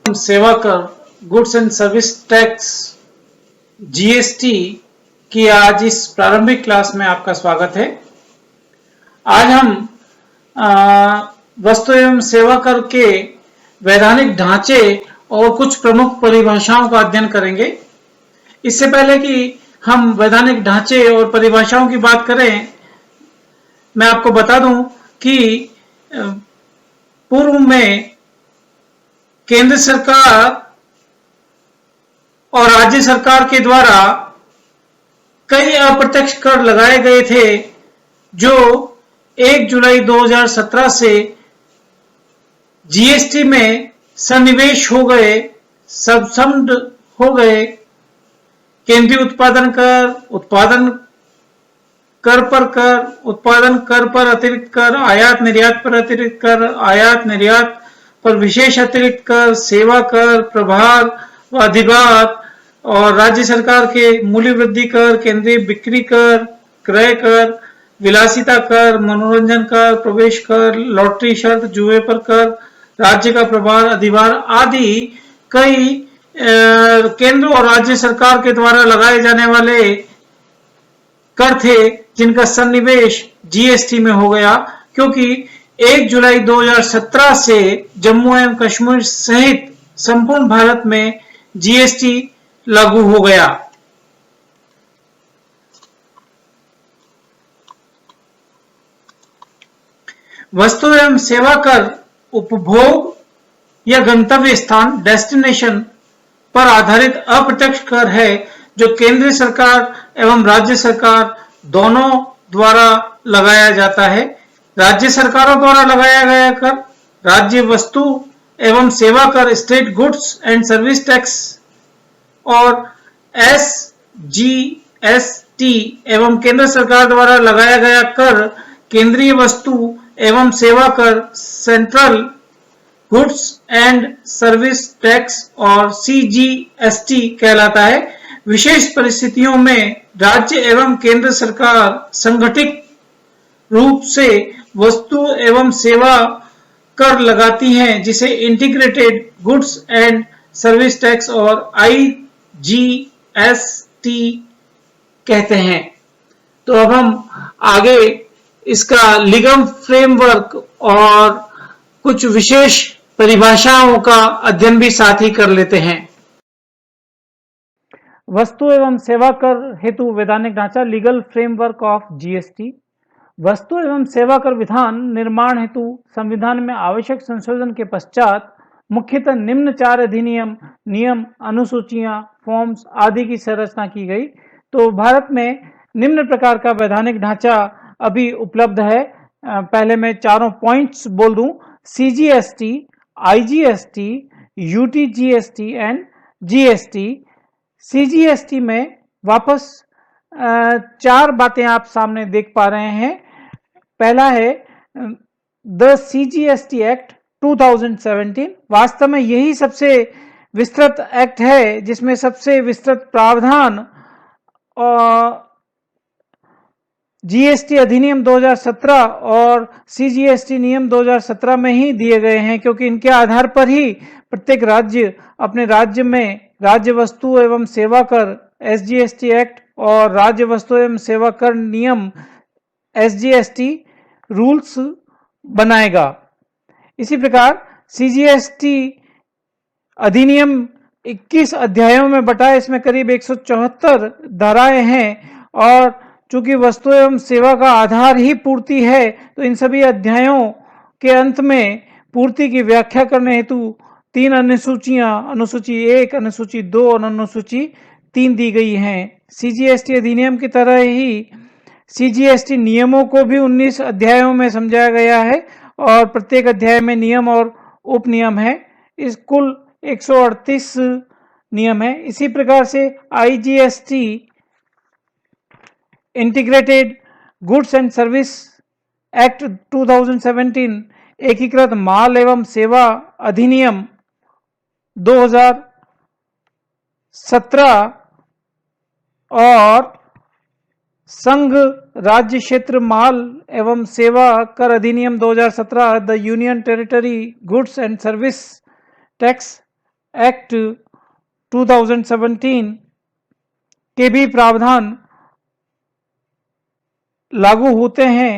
सेवा कर goods and service tax GST की आज इस प्रारंभिक क्लास में आपका स्वागत है। आज हम वस्तु एवं सेवा कर के वैधानिक ढांचे और कुछ प्रमुख परिभाषाओं का अध्ययन करेंगे। इससे पहले कि हम वैधानिक ढांचे और परिभाषाओं की बात करें, मैं आपको बता दूं कि पूर्व में केंद्र सरकार और राज्य सरकार के द्वारा कई अप्रत्यक्ष कर लगाए गए थे जो 1 जुलाई 2017 से जीएसटी में सन्निवेश हो गए, सबसम्ड हो गए। केंद्रीय उत्पादन कर, उत्पादन कर पर कर, उत्पादन कर पर अतिरिक्त कर, आयात निर्यात पर अतिरिक्त कर, आयात निर्यात पर विशेष अतिरिक्त कर, सेवा कर, प्रभार व अधिभार और राज्य सरकार के मूल्य वृद्धि कर, केंद्रीय बिक्री कर, क्रय कर, विलासिता कर, मनोरंजन कर, प्रवेश कर, लॉटरी शर्त, जुए पर कर, राज्य का प्रभार, अधिभार आदि कई केंद्र और राज्य सरकार के द्वारा लगाए जाने वाले कर थे जिनका सन्निवेश जीएसटी में हो गया, क्योंकि 1 जुलाई 2017 से जम्मू एवं कश्मीर सहित संपूर्ण भारत में जीएसटी लागू हो गया। वस्तु एवं सेवा कर उपभोग या गंतव्य स्थान डेस्टिनेशन पर आधारित अप्रत्यक्ष कर है जो केंद्र सरकार एवं राज्य सरकार दोनों द्वारा लगाया जाता है। राज्य सरकारों द्वारा लगाया गया कर राज्य वस्तु एवं सेवा कर state goods and service tax और एसजीएसटी एवं केंद्र सरकार द्वारा लगाया गया कर केंद्रीय वस्तु एवं सेवा कर central goods and service tax और सीजीएसटी कहलाता है। विशेष परिस्थितियों में राज्य एवं केंद्र सरकार संगठित रूप से वस्तु एवं सेवा कर लगाती हैं, जिसे integrated goods and service tax और आईजीएसटी कहते हैं। तो अब हम आगे इसका लीगल फ्रेमवर्क और कुछ विशेष परिभाषाओं का अध्ययन भी साथ ही कर लेते हैं। वस्तु एवं सेवा कर हेतु वैधानिक ढांचा लीगल फ्रेमवर्क ऑफ जीएसटी। वस्तु एवं सेवा कर विधान निर्माण हेतु संविधान में आवश्यक संशोधन के पश्चात मुख्यतः निम्न 4 अधिनियम, नियम, अनुसूचियां, फॉर्म्स आदि की संरचना की गई। तो भारत में निम्न प्रकार का वैधानिक ढांचा अभी उपलब्ध है। पहले मैं चारों पॉइंट्स बोल दूं: CGST, IGST, UTGST and GST. CGST में वापस 4 बातें आप सामने देख पा रहे हैं। पहला है द सीजीएसटी एक्ट 2017। वास्तव में यही सबसे विस्तृत एक्ट है जिसमें सबसे विस्तृत प्रावधान जीएसटी अधिनियम 2017 और सीजीएसटी नियम 2017 में ही दिए गए हैं, क्योंकि इनके आधार पर ही प्रत्येक राज्य अपने राज्य में राज्य वस्तु एवं सेवा कर एसजीएसटी एक्ट और राज्य वस्तु एवं सेवा कर नियम एसजीएसटी रूल्स बनाएगा। इसी प्रकार सीजीएसटी अधिनियम 21 अध्यायों में बटा है। इसमें करीब 174 धाराएं हैं और चूंकि वस्तु एवं सेवा का आधार ही पूर्ति है, तो इन सभी अध्यायों के अंत में पूर्ति की व्याख्या करने हेतु 3 अनुसूचियां, अनुसूची 1, अनुसूची 2 और अनुसूची 3 दी गई हैं। सीजीएसटी अधिनियम की तरह ही सीजीएसटी नियमों को भी 19 अध्यायों में समझाया गया है और प्रत्येक अध्याय में नियम और उप नियम है। इस कुल 138 नियम है। इसी प्रकार से IGST integrated goods and service act 2017 एकीकृत माल एवं सेवा अधिनियम 2017 और संघ राज्य क्षेत्र माल एवं सेवा कर अधिनियम 2017 the union territory goods and service tax act 2017 के भी प्रावधान लागू होते हैं।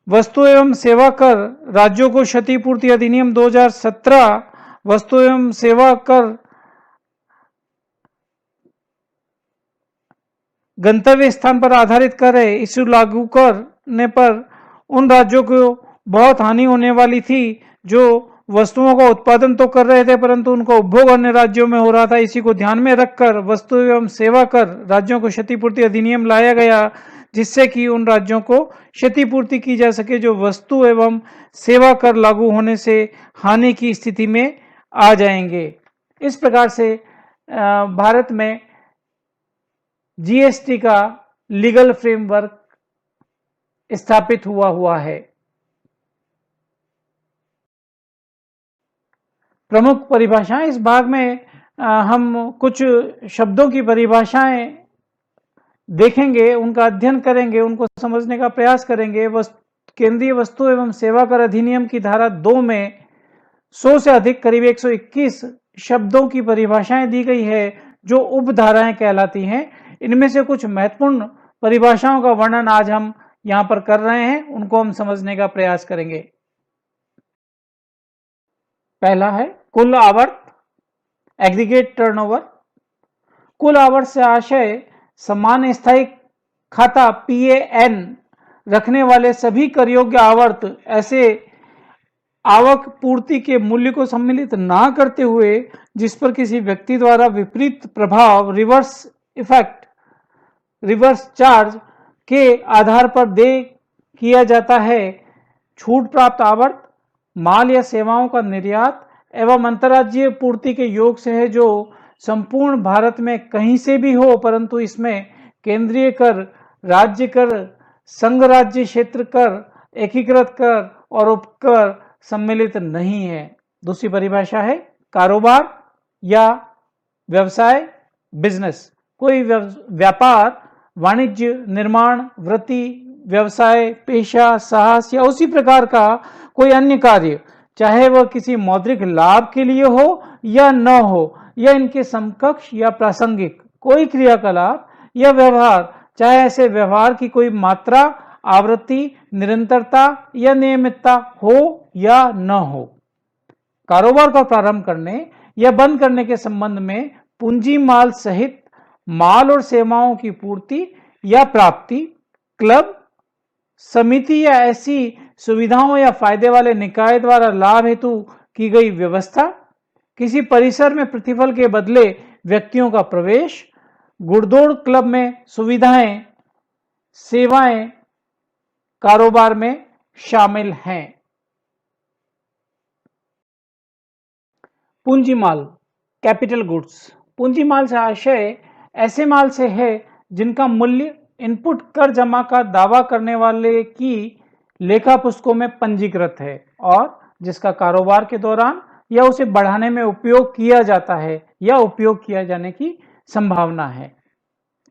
वस्तु एवं सेवा कर राज्यों को क्षतिपूर्ति अधिनियम 2017 वस्तु एवं सेवा कर गंतव्य स्थान पर आधारित कर है। इसे लागू करने पर उन राज्यों को बहुत हानि होने वाली थी जो वस्तुओं का उत्पादन तो कर रहे थे परंतु उनका उपभोग अन्य राज्यों में हो रहा था। इसी को ध्यान में रखकर वस्तु एवं सेवा कर राज्यों को क्षतिपूर्ति अधिनियम लाया गया, जिससे कि उन राज्यों को क्षतिपूर्ति की जा सके जो वस्तु एवं सेवा कर लागू होने से हानि की स्थिति में आ जाएंगे। इस प्रकार से भारत में जीएसटी का लीगल फ्रेमवर्क स्थापित हुआ है। प्रमुख परिभाषाएं, इस भाग में हम कुछ शब्दों की परिभाषाएं देखेंगे, उनका अध्ययन करेंगे, उनको समझने का प्रयास करेंगे। केंद्रीय वस्तु एवं सेवा कर अधिनियम की धारा 2 में 100 से अधिक करीब 121 शब्दों की परिभाषाएं दी गई है जो उपधाराएं कहलाती हैं। इनमें से कुछ महत्वपूर्ण परिभाषाओं का वर्णन आज हम यहां पर कर रहे हैं, उनको हम समझने का प्रयास करेंगे। पहला है कुल आवर्त, एग्रीगेट टर्नओवर। कुल आवर्त से आशय समान स्थायी खाता PAN रखने वाले सभी कर योग्य आवर्त ऐसे आवक पूर्ति के मूल्य को सम्मिलित ना करते हुए जिस पर किसी व्यक्ति द्वारा विपरीत प्रभाव रिवर्स इफेक्ट, रिवर्स चार्ज के आधार पर देय किया जाता है। छूट प्राप्त आवर्त माल या सेवाओं का निर्यात एवं अंतर्राज्यीय पूर्ति के योग से है जो संपूर्ण भारत में कहीं से भी हो, परंतु इसमें केंद्रीय कर, राज्य कर, संघ राज्य क्षेत्र कर, एकीकृत कर और उपकर सम्मिलित नहीं है। दूसरी परिभाषा है कारोबार या व्यवसाय, बिजनेस। कोई व्यापार, वाणिज्य, निर्माण, वृत्ति, व्यवसाय, पेशा, साहस या उसी प्रकार का कोई अन्य कार्य, चाहे वह किसी मौद्रिक लाभ के लिए हो या न हो, या इनके समकक्ष या प्रासंगिक कोई क्रियाकलाप या व्यवहार, चाहे ऐसे व्यवहार की कोई मात्रा, आवृत्ति, निरंतरता या नियमितता हो या न हो। कारोबार का प्रारंभ करने या बंद करने के संबंध में पूंजी माल सहित माल और सेवाओं की पूर्ति या प्राप्ति, क्लब, समिति या ऐसी सुविधाओं या फायदे वाले निकाय द्वारा लाभ हेतु की गई व्यवस्था, किसी परिसर में प्रतिफल के बदले व्यक्तियों का प्रवेश, गुड़दौड़ क्लब में सुविधाएं, सेवाएं कारोबार में शामिल हैं। पूंजी माल, कैपिटल गुड्स। पूंजी माल से आशय ऐसे माल से है जिनका मूल्य इनपुट कर जमा का दावा करने वाले की लेखा पुस्तकों में पंजीकृत है और जिसका कारोबार के दौरान या उसे बढ़ाने में उपयोग किया जाता है या उपयोग किया जाने की संभावना है।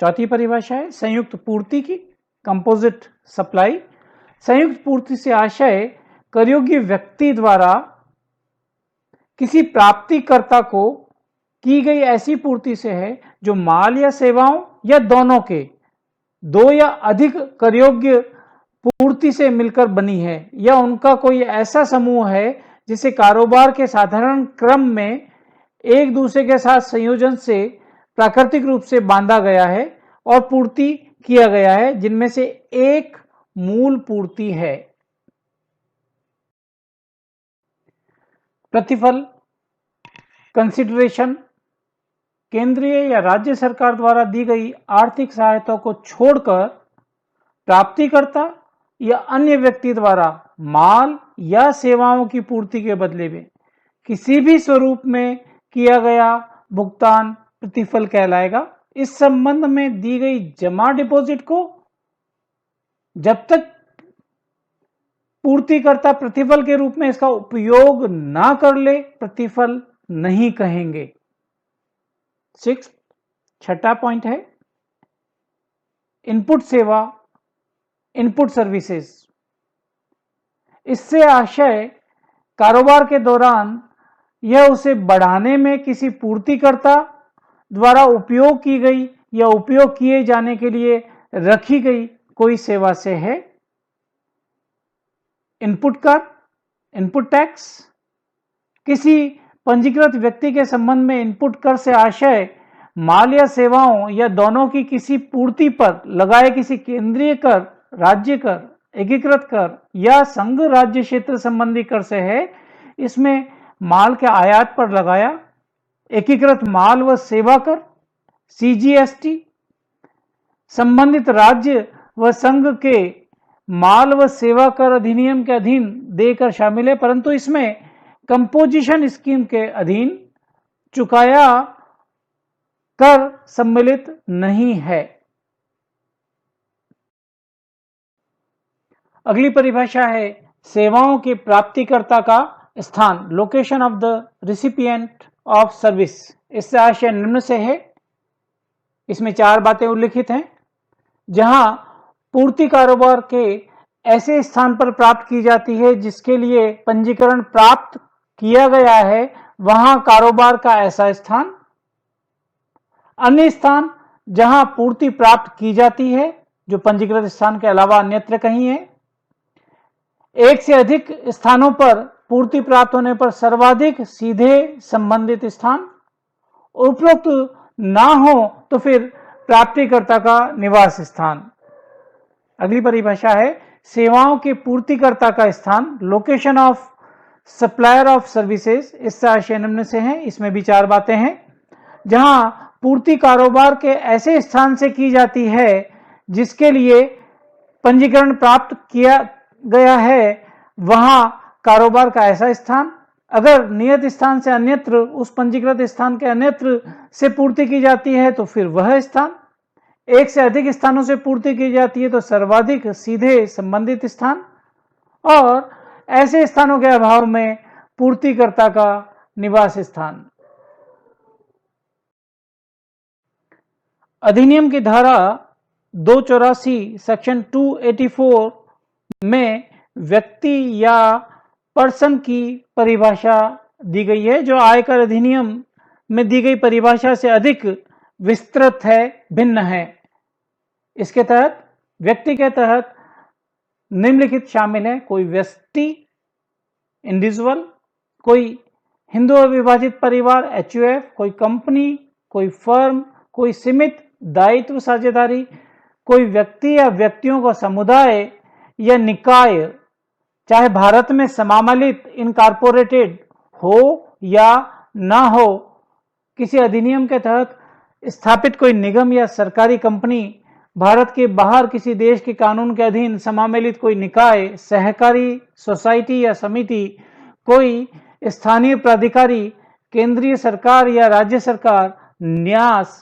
चौथी परिभाषा है संयुक्त पूर्ति की, कंपोजिट सप्लाई। संयुक्त पूर्ति से आशय करयोग्य व्यक्ति द्वारा किसी प्राप्तिकर्ता को की गई ऐसी पूर्ति से है जो माल या सेवाओं या दोनों के दो या अधिक करयोग्य पूर्ति से मिलकर बनी है, या उनका कोई ऐसा समूह है जिसे कारोबार के साधारण क्रम में एक दूसरे के साथ संयोजन से प्राकृतिक रूप से बांधा गया है और पूर्ति किया गया है, जिनमें से एक मूल पूर्ति है। प्रतिफल, कंसिडरेशन। केंद्रीय या राज्य सरकार द्वारा दी गई आर्थिक सहायता को छोड़कर प्राप्तिकर्ता या अन्य व्यक्ति द्वारा माल या सेवाओं की पूर्ति के बदले में किसी भी स्वरूप में किया गया भुगतान प्रतिफल कहलाएगा। इस संबंध में दी गई जमा डिपॉजिट को जब तक पूर्तिकर्ता प्रतिफल के रूप में इसका उपयोग ना कर ले, प्रतिफल नहीं कहेंगे। छठा पॉइंट है इनपुट सेवा, इनपुट सर्विसेज। इससे आशय कारोबार के दौरान यह उसे बढ़ाने में किसी पूर्तिकर्ता द्वारा उपयोग की गई या उपयोग किए जाने के लिए रखी गई कोई सेवा से है। इनपुट कर, इनपुट टैक्स, किसी पंजीकृत व्यक्ति के संबंध में इनपुट कर से आशय माल या सेवाओं या दोनों की किसी पूर्ति पर लगाए किसी केंद्रीय कर, राज्य कर, एकीकृत कर या संघ राज्य क्षेत्र संबंधी कर से है। इसमें माल के आयात पर लगाया एकीकृत माल व सेवा कर सीजीएसटी संबंधित राज्य व संघ के माल व सेवा कर अधिनियम के अधीन देकर शामिल है, परंतु इसमें कंपोजिशन स्कीम के अधीन चुकाया कर सम्मिलित नहीं है। अगली परिभाषा है सेवाओं के प्राप्तिकर्ता का स्थान, location of the recipient of service. इससे आशय निम्न से है। इसमें 4 बातें उल्लिखित हैं। जहां पूर्ति कारोबार के ऐसे स्थान पर प्राप्त की जाती है जिसके लिए पंजीकरण प्राप्त किया गया है, वहां कारोबार का ऐसा स्थान। अन्य स्थान जहां पूर्ति प्राप्त की जाती है जो पंजीकृत स्थान के अलावा अन्यत्र कहीं है। एक से अधिक स्थानों पर पूर्ति प्राप्त होने पर सर्वाधिक सीधे संबंधित स्थान। उपरोक्त ना हो तो फिर प्राप्तिकर्ता का निवास स्थान। अगली परिभाषा है सेवाओं के पूर्तिकर्ता का स्थान, location of supplier of services. इससे आशय निम्न से है। इसमें भी 4 बातें हैं। जहां पूर्ति कारोबार के ऐसे स्थान से की जाती है जिसके लिए पंजीकरण प्राप्त किया गया है, वहां कारोबार का ऐसा स्थान। अगर नियत स्थान से अन्यत्र उस पंजीकृत स्थान के अन्यत्र से पूर्ति की जाती है तो फिर वह स्थान। एक से अधिक स्थानों से पूर्ति की जाती है तो सर्वाधिक सीधे संबंधित स्थान। और ऐसे स्थानों के अभाव में पूर्तिकर्ता का निवास स्थान। अधिनियम की धारा 284 सेक्शन 284 में व्यक्ति या पर्सन की परिभाषा दी गई है, जो आयकर अधिनियम में दी गई परिभाषा से अधिक विस्तृत है, भिन्न है। इसके तहत व्यक्ति के तहत निम्नलिखित शामिल है। कोई व्यक्ति इंडिविजुअल, कोई हिंदू अविभाजित परिवार एचयूएफ, कोई कंपनी, कोई फर्म, कोई सीमित दायित्व साझेदारी, कोई व्यक्ति या व्यक्तियों का समुदाय या निकाय, चाहे भारत में समामलित इनकॉर्पोरेटेड हो या ना हो, किसी अधिनियम के तहत स्थापित कोई निगम या सरकारी कंपनी, भारत के बाहर किसी देश के कानून के अधीन समामेलित कोई निकाय, सहकारी सोसाइटी या समिति, कोई स्थानीय प्राधिकारी, केंद्रीय सरकार या राज्य सरकार, न्यास,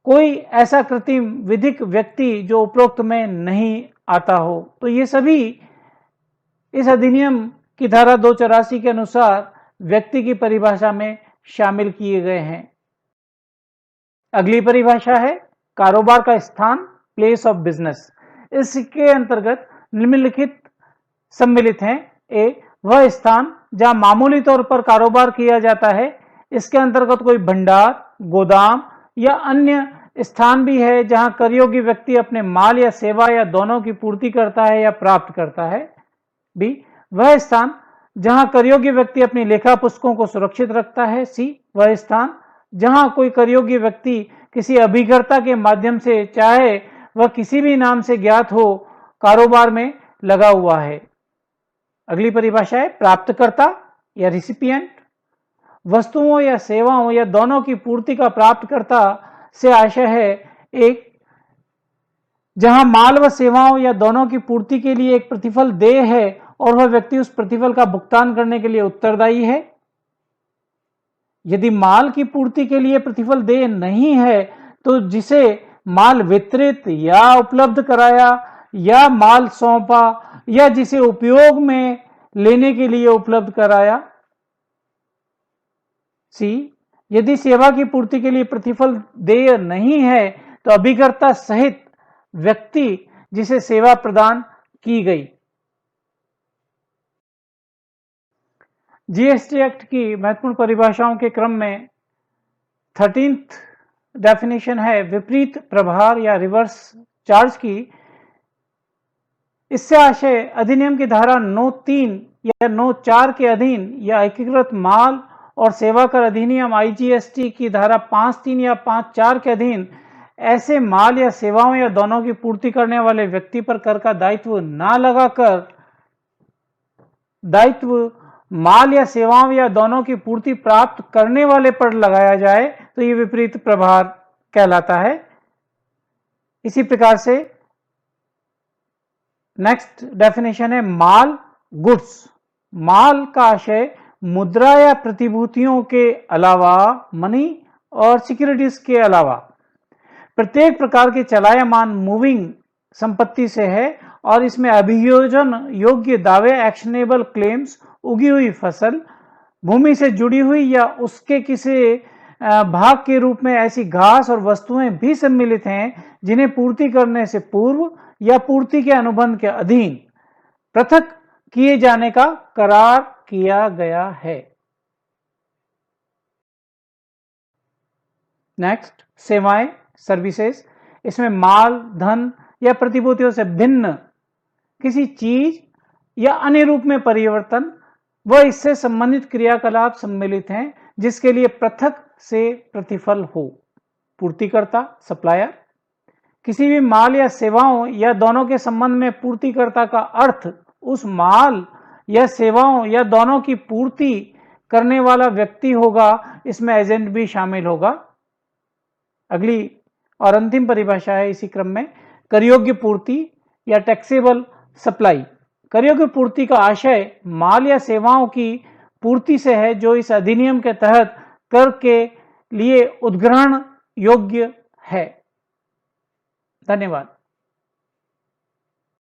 कोई ऐसा कृत्रिम विधिक व्यक्ति जो उपरोक्त में नहीं आता हो। तो ये सभी इस अधिनियम की धारा 284 के अनुसार व्यक्ति की परिभाषा में शामिल किए गए हैं। अगली परिभाषा है कारोबार का स्थान, प्लेस ऑफ बिजनेस। इसके अंतर्गत निम्नलिखित सम्मिलित हैं। ए, वह स्थान जहां मामूली तौर पर कारोबार किया जाता है। इसके अंतर्गत कोई भंडार, गोदाम या अन्य स्थान भी है जहां करयोग्य व्यक्ति अपने माल या सेवा या दोनों की पूर्ति करता है या प्राप्त करता है। बी, वह स्थान जहां करयोग्य व्यक्ति अपनी लेखा पुस्तकों को सुरक्षित रखता है। सी, वह स्थान जहां कोई करयोग्य व्यक्ति किसी अभिकर्ता के माध्यम से, चाहे वह किसी भी नाम से ज्ञात हो, कारोबार में लगा हुआ है। अगली परिभाषा है प्राप्तकर्ता या रिसिपिएंट। वस्तुओं या सेवाओं या दोनों की पूर्ति का प्राप्तकर्ता से आशय है एक जहां माल व सेवाओं या दोनों की पूर्ति के लिए एक प्रतिफल देय है और वह व्यक्ति उस प्रतिफल का भुगतान करने के लिए उत्तरदायी है। यदि माल की पूर्ति के लिए प्रतिफल देय नहीं है तो जिसे माल वितरित या उपलब्ध कराया या माल सौंपा या जिसे उपयोग में लेने के लिए उपलब्ध कराया। सी, यदि सेवा की पूर्ति के लिए प्रतिफल देय नहीं है तो अभिकर्ता सहित व्यक्ति जिसे सेवा प्रदान की गई। जीएसटी एक्ट की महत्वपूर्ण परिभाषाओं के क्रम में 13th डेफिनेशन है विपरीत प्रभार या रिवर्स चार्ज की। इससे आशय अधिनियम की धारा 9(3) या 9(4) के अधीन या एकीकृत माल और सेवा कर अधिनियम आईजीएसटी की धारा 5(3) या 5(4) के अधीन ऐसे माल या सेवाओं या दोनों की पूर्ति करने वाले व्यक्ति पर कर का दायित्व न लगाकर दायित्व माल या सेवाओं या दोनों की पूर्ति प्राप्त करने वाले पर लगाया जाए तो यह विपरीत प्रभार कहलाता है। इसी प्रकार से नेक्स्ट डेफिनेशन है माल गुड्स। माल का आशय मुद्रा या प्रतिभूतियों के अलावा मनी और सिक्योरिटीज के अलावा प्रत्येक प्रकार के चलायमान मूविंग संपत्ति से है और इसमें अभियोजन योग्य दावे एक्शनेबल क्लेम्स, उगी हुई फसल, भूमि से जुड़ी हुई या उसके किसी भाग के रूप में ऐसी घास और वस्तुएं भी सम्मिलित हैं जिन्हें पूर्ति करने से पूर्व या पूर्ति के अनुबंध के अधीन पृथक किए जाने का करार किया गया है। नेक्स्ट सेवाएं सर्विसेज। इसमें माल, धन या प्रतिभूतियों से भिन्न किसी चीज या अन्य रूप में परिवर्तन व इससे संबंधित क्रियाकलाप सम्मिलित हैं जिसके लिए पृथक से प्रतिफल हो। पूर्तिकर्ता सप्लायर। किसी भी माल या सेवाओं या दोनों के संबंध में पूर्तिकर्ता का अर्थ उस माल या सेवाओं या दोनों की पूर्ति करने वाला व्यक्ति होगा। इसमें एजेंट भी शामिल होगा। अगली और अंतिम परिभाषा है इसी क्रम में करयोग्य पूर्ति या टैक्सेबल सप्लाई। करयोग्य पूर्ति का आशय माल या सेवाओं की पूर्ति से है जो इस अधिनियम के तहत कर के लिए उद्ग्रहण योग्य है। धन्यवाद।